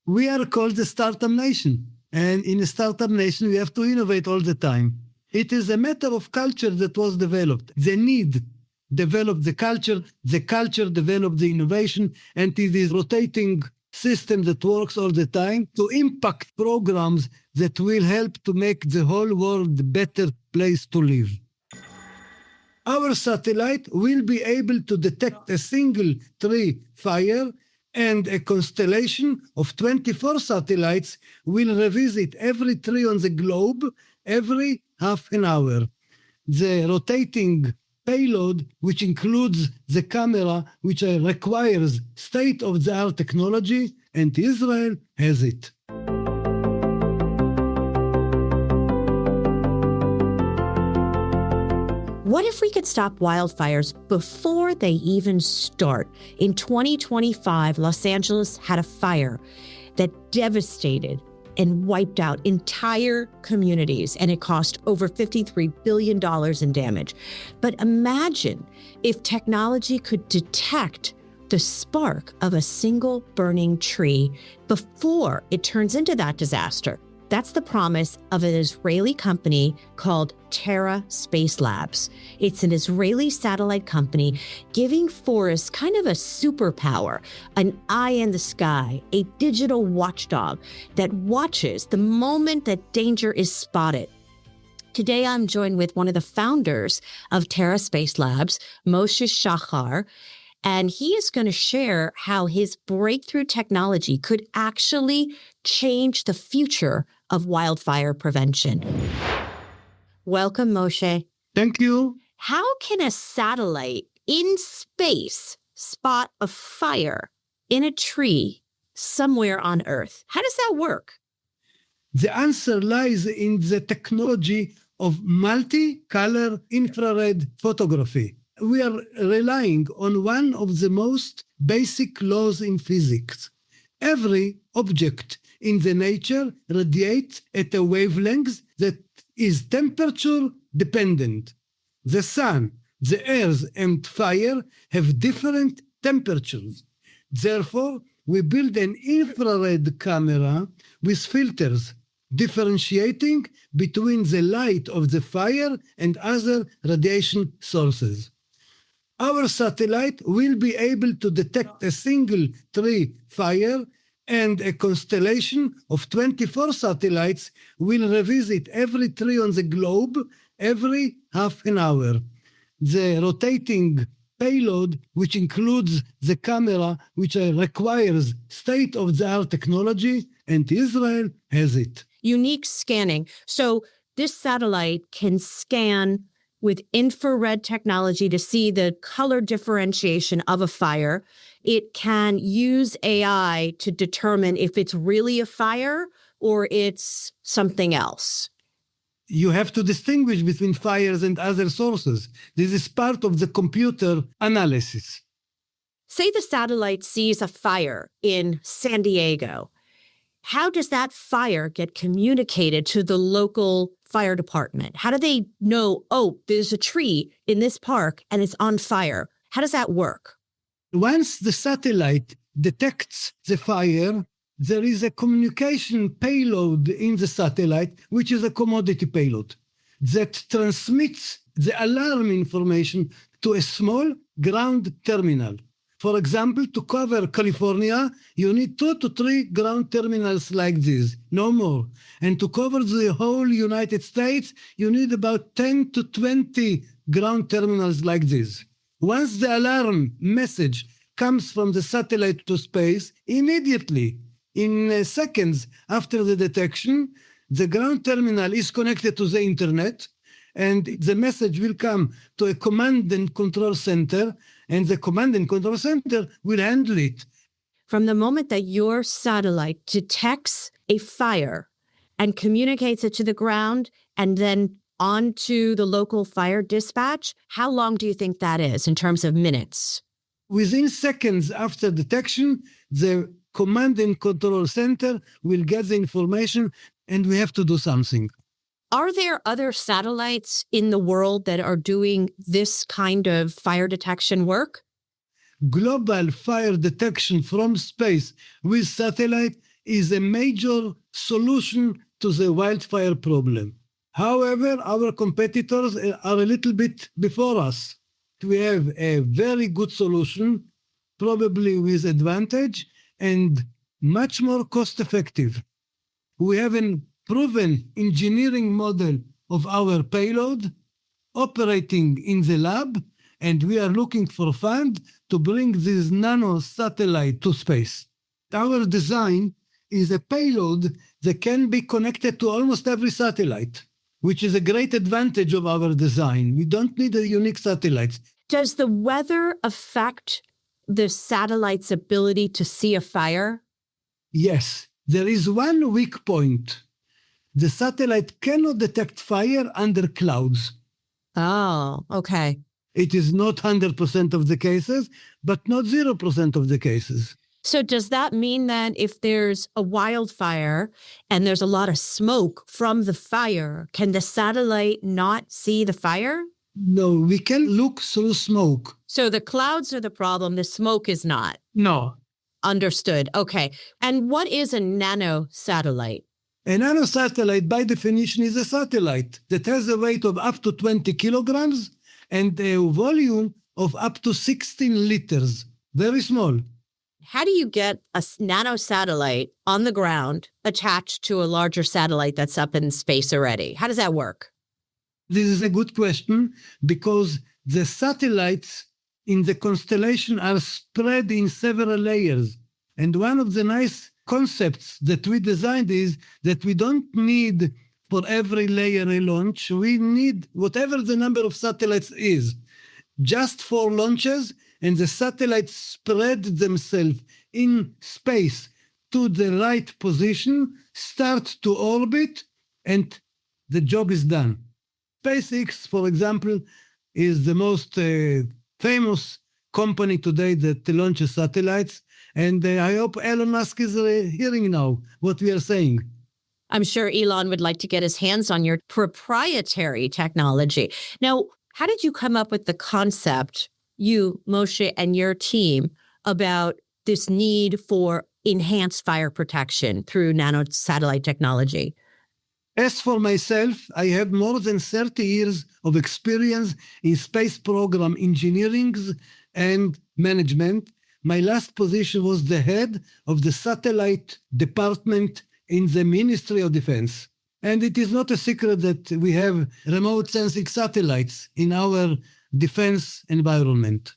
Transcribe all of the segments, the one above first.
We are called the startup nation. And in a startup nation, we have to innovate all the time. It is a matter of culture that was developed. The need developed the culture developed the innovation, and it is rotating system that works all the time to impact programs that will help to make the whole world a better place to live. Our satellite will be able to detect a single tree fire, and a constellation of 24 satellites will revisit every tree on the globe every half an hour. The rotating payload, which includes the camera, which requires state-of-the-art technology, and Israel has it. What if we could stop wildfires before they even start? In 2025, Los Angeles had a fire that devastated and wiped out entire communities, and it cost over $53 billion in damage. But imagine if technology could detect the spark of a single burning tree before it turns into that disaster. That's the promise of an Israeli company called Terra Space Labs. It's an Israeli satellite company giving forests kind of a superpower, an eye in the sky, a digital watchdog that watches the moment that danger is spotted. Today, I'm joined with one of the founders of Terra Space Labs, Moshe Shahar, and he is going to share how his breakthrough technology could actually change the future of wildfire prevention. Welcome, Moshe. Thank you. How can a satellite in space spot a fire in a tree somewhere on Earth? How does that work? The answer lies in the technology of multi-color infrared photography. We are relying on one of the most basic laws in physics. Every object in the nature radiates at a wavelength that is temperature dependent. The sun, the earth, and fire have different temperatures. Therefore, we build an infrared camera with filters, differentiating between the light of the fire and other radiation sources. Our satellite will be able to detect a single tree fire, and a constellation of 24 satellites will revisit every tree on the globe every half an hour. The rotating payload, which includes the camera, which requires state-of-the-art technology, and Israel has it. Unique scanning. So this satellite can scan with infrared technology to see the color differentiation of a fire. It can use AI to determine if it's really a fire or it's something else. You have to distinguish between fires and other sources. This is part of the computer analysis. Say the satellite sees a fire in San Diego. How does that fire get communicated to the local fire department? How do they know, oh, there's a tree in this park and it's on fire? How does that work? Once the satellite detects the fire, there is a communication payload in the satellite, which is a commodity payload, that transmits the alarm information to a small ground terminal. For example, to cover California, you need 2 to 3 ground terminals like this, no more. And to cover the whole United States, you need about 10 to 20 ground terminals like this. Once the alarm message comes from the satellite to space, immediately, in seconds after the detection, the ground terminal is connected to the internet, and the message will come to a command and control center, and the command and control center will handle it. From the moment that your satellite detects a fire and communicates it to the ground and then onto the local fire dispatch, how long do you think that is in terms of minutes? Within seconds after detection, the command and control center will get the information, and we have to do something. Are there other satellites in the world that are doing this kind of fire detection work? Global fire detection from space with satellite is a major solution to the wildfire problem. However, our competitors are a little bit before us. We have a very good solution, probably with advantage and much more cost effective. We have a proven engineering model of our payload operating in the lab, and we are looking for funds to bring this nano-satellite to space. Our design is a payload that can be connected to almost every satellite, which is a great advantage of our design. We don't need a unique satellite. Does the weather affect the satellite's ability to see a fire? Yes, there is one weak point. The satellite cannot detect fire under clouds. Oh, okay. It is not 100% of the cases, but not 0% of the cases. So does that mean that if there's a wildfire and there's a lot of smoke from the fire, can the satellite not see the fire? No, we can look through smoke. So the clouds are the problem, the smoke is not. No. Understood. Okay. And what is a nano-satellite? A nano-satellite, by definition, is a satellite that has a weight of up to 20 kilograms and a volume of up to 16 liters. Very small. How do you get a nano-satellite on the ground attached to a larger satellite that's up in space already? How does that work? This is a good question because the satellites in the constellation are spread in several layers. And one of the nice concepts that we designed is that we don't need for every layer a launch. We need whatever the number of satellites is, just 4 launches, and the satellites spread themselves in space to the right position, start to orbit, and the job is done. SpaceX, for example, is the most famous company today that launches satellites. And I hope Elon Musk is hearing now what we are saying. I'm sure Elon would like to get his hands on your proprietary technology. Now, how did you come up with the concept, you, Moshe, and your team, about this need for enhanced fire protection through nano-satellite technology? As for myself, I have more than 30 years of experience in space program engineering and management. My last position was the head of the satellite department in the Ministry of Defense. And it is not a secret that we have remote sensing satellites in our defense environment.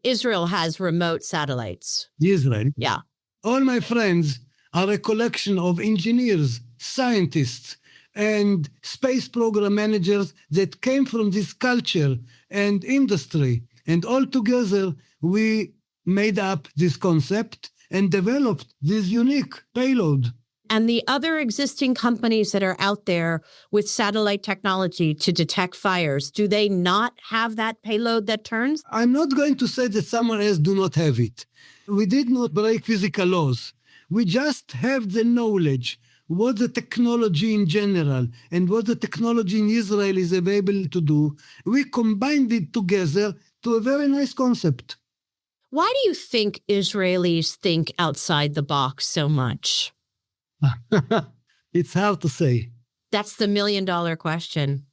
Israel has remote satellites. Israel. Yeah. All my friends are a collection of engineers, scientists, and space program managers that came from this culture and industry. And all together, we made up this concept and developed this unique payload. And the other existing companies that are out there with satellite technology to detect fires, do they not have that payload that turns? I'm not going to say that someone else do not have it. We did not break physical laws. We just have the knowledge, what the technology in general and what the technology in Israel is able to do. We combined it together to a very nice concept. Why do you think Israelis think outside the box so much? It's hard to say. That's the $1 million question.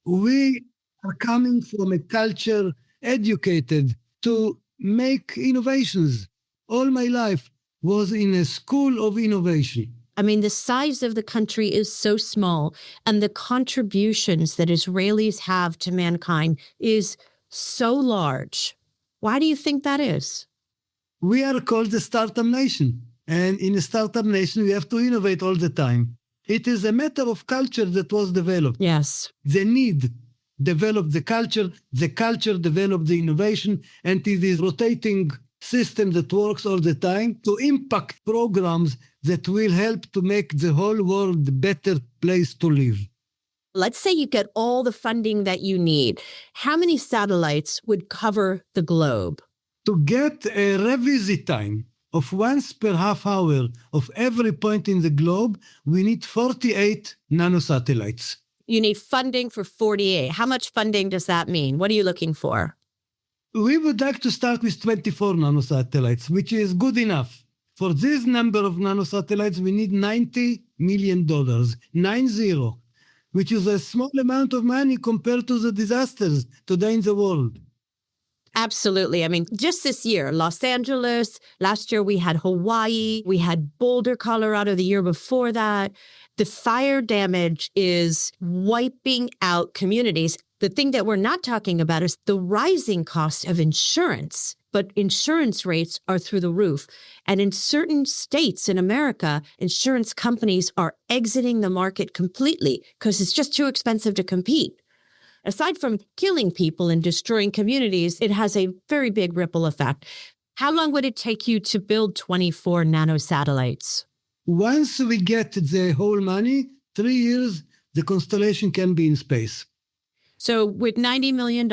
We are coming from a culture educated to make innovations. All my life was in a school of innovation. I mean, the size of the country is so small, and the contributions that Israelis have to mankind is so large. Why do you think that is? We are called the startup nation. And in a startup nation, we have to innovate all the time. It is a matter of culture that was developed. Yes. The need developed the culture developed the innovation, and it is rotating system that works all the time to impact programs that will help to make the whole world a better place to live. Let's say you get all the funding that you need. How many satellites would cover the globe? To get a revisit time of once per half hour of every point in the globe, we need 48 nanosatellites. You need funding for 48. How much funding does that mean? What are you looking for? We would like to start with 24 nanosatellites, which is good enough For this number of nanosatellites, we need $90 million, 90, which is a small amount of money compared to the disasters today in the world. Absolutely. I mean, just this year, Los Angeles, last year we had Hawaii, we had Boulder, Colorado the year before that. The fire damage is wiping out communities. The thing that we're not talking about is the rising cost of insurance, but insurance rates are through the roof. And in certain states in America, insurance companies are exiting the market completely because it's just too expensive to compete. Aside from killing people and destroying communities, it has a very big ripple effect. How long would it take you to build 24 nanosatellites? Once we get the whole money, 3 years, the constellation can be in space. So with $90 million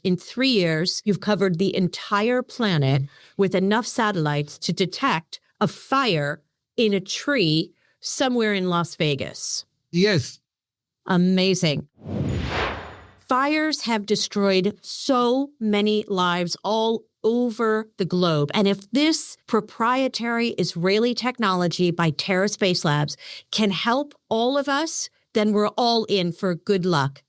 in 3 years, you've covered the entire planet with enough satellites to detect a fire in a tree somewhere in Las Vegas. Yes. Amazing. Fires have destroyed so many lives all over the globe. And if this proprietary Israeli technology by Terra Space Labs can help all of us, then we're all in for good luck.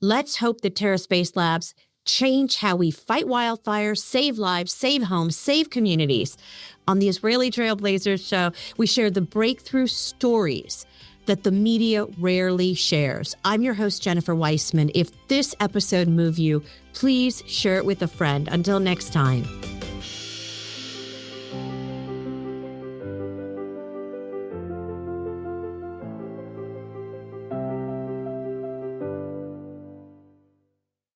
Let's hope that Terra Space Labs change how we fight wildfires, save lives, save homes, save communities. On the Israeli Trailblazers show, we share the breakthrough stories that the media rarely shares. I'm your host, Jennifer Weissman. If this episode moved you, please share it with a friend. Until next time.